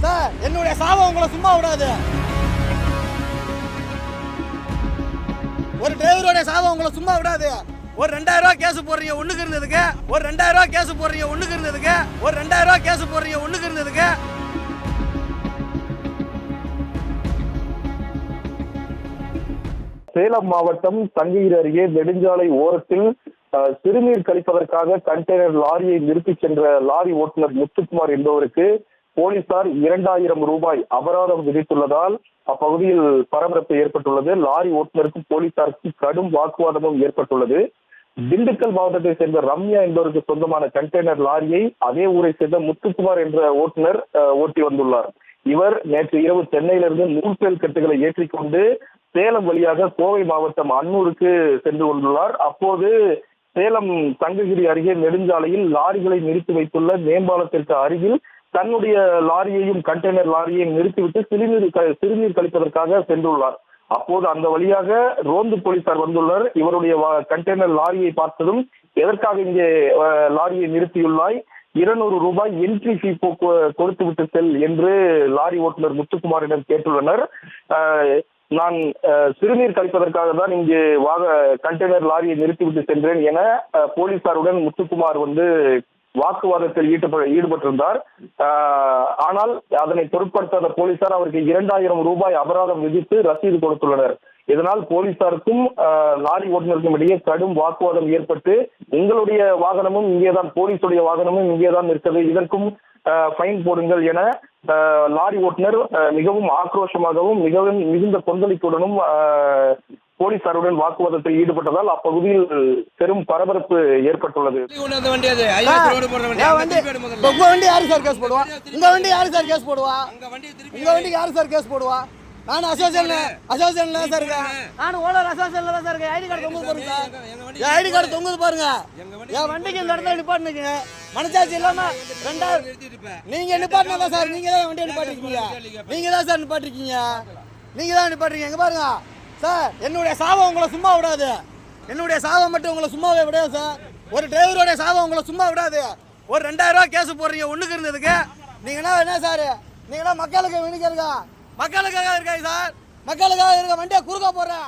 Sir என்னுடைய சாபம் உங்களை சும்மா விடாது. ஒரு டிரைவருடைய சாபம் உங்களை சும்மா விடாது. ஒரு 2000 ரூபாய் கேஸ் போடுறீங்க ஒண்ணுக்கு இருந்ததுக்கு, ஒரு 2000 ரூபாய் கேஸ் போடுறீங்க ஒண்ணுக்கு இருந்ததுக்கு, ஒரு 2000 ரூபாய் கேஸ் போடுறீங்க ஒண்ணுக்கு இருந்ததுக்கு. சேலம் மாவட்டம் தங்ககிரி அருகே நெடுஞ்சாலை ஓரத்தில் சிறுநீர் கழிப்பதற்காக கண்டெய்னர் லாரியை நிறுத்திச் சென்ற லாரி ஓட்டுநர் முத்துக்குமார் என்பவருக்கு போலீசார் 2000 ரூபாய் அபராதம் விதித்துள்ளதால் அப்பகுதியில் பரபரப்பு ஏற்பட்டுள்ளது. லாரி ஓட்டுநருக்கும் போலீசாருக்கும் கடும் வாக்குவாதமும் ஏற்பட்டுள்ளது. திண்டுக்கல் மாவட்டத்தை சேர்ந்த ரம்யா என்பவருக்கு சொந்தமான கண்டெய்னர் லாரியை அதே ஊரை சேர்ந்த முத்துக்குமார் என்ற ஓட்டுநர் ஓட்டி வந்துள்ளார். இவர் நேற்று இரவு சென்னையிலிருந்து நூல்பேல் கட்டுகளை ஏற்றிக்கொண்டு சேலம் வழியாக கோவை மாவட்டம் அன்னூருக்கு சென்று கொண்டுள்ளார். அப்போது சேலம் தங்ககிரி அருகே நெடுஞ்சாலையில் லாரிகளை நிறுத்தி வைத்துள்ள மேம்பாலத்திற்கு அருகில் தன்னுடைய லாரியையும் கண்டெய்னர் லாரியையும் நிறுத்திவிட்டு சிறுநீர் கழிப்பதற்காக சென்றுள்ளார். அப்போது அந்த வழியாக ரோந்து போலீசார் வந்துள்ளார். இவருடைய கண்டெய்னர் லாரியை பார்த்ததும் எதற்காக இங்கே லாரியை நிறுத்தியுள்ளாய், 200 ரூபாய் என்ட்ரி ஃபீ கொடுத்து விட்டு செல் என்று லாரி ஓட்டுநர் முத்துக்குமாரிடம் கேட்டுள்ளனர். நான் சிறுநீர் கழிப்பதற்காக தான் இங்கே கண்டெய்னர் லாரியை நிறுத்திவிட்டு சென்றேன் என போலீசாருடன் முத்துக்குமார் வாக்குவாதத்தில் ஈடுபட்டிருந்தார். ஆனால் அதனை பொருட்படுத்தாத போலீசார் அவருக்கு 2000 ரூபாய் அபராதம் விதித்து ரசீது கொடுத்துள்ளனர். இதனால் போலீசாருக்கும் லாரி ஓட்டுநருக்கும் இடையே கடும் வாக்குவாதம் ஏற்பட்டு உங்களுடைய வாகனமும் இங்கேதான், போலீசுடைய வாகனமும் இங்கேதான் இருக்கிறது, இதற்கும் ஃபைன் போடுங்கள் என லாரி ஓட்டுநர் மிகவும் ஆக்ரோஷமாகவும் மிகுந்த கொந்தளிப்புடனும் போலீசாருடன் வாக்குவாதத்தில் ஈடுபட்டதால் அப்பகுதியில் பெரும் பரபரப்பு ஏற்பட்டுள்ளது. உங்க வண்டி யாரு சார் கேஸ் போடுவா? உங்க வண்டி யாரு சார் கேஸ் போடுவா? உங்க வண்டிக்கு யாரு சார் கேஸ் போடுவா? நானும் அசோசியேஷன்ல சார் இருக்கேன். நானும் ஓனர் அசோசியேஷன்ல தான் சார் இருக்கேன். ஐடி கார்டு தொங்குது பாருங்க சார். என் ஐடி கார்டு தொங்குது பாருங்க. என் வண்டிக்கு இந்த இடத்துல நிப்பாட்டுங்க. மனசாட்சி இல்லாம 2000 நீங்க நிப்பாட்டினா சார், நீங்க தான் வண்டியை நிப்பாட்டிருக்கீங்க. நீங்க தான் சார் நிப்பாட்டிருக்கீங்க. நீங்க தான் நிப்பாட்டிருக்கீங்க. எங்க பாருங்க சார், என்னுடைய சாபம் உங்களை சும்மா விடாது. என்னுடைய சாபம் மட்டும் உங்களை சும்மாவே விடாது சார். ஒரு டிரைவருடைய சாபம் உங்களை சும்மா விடாது. ஒரு 2000 ரூபாய் கேஸ் போடுறீங்க ஒண்ணுக்கு இருந்ததுக்கு. நீங்க என்ன சார், நீங்க மக்களுக்கு வேணுங்க, மக்களுக்காக இருக்காங்க சார், மக்களுக்காக இருக்க வண்டியை குறுக்க போடுறேன்.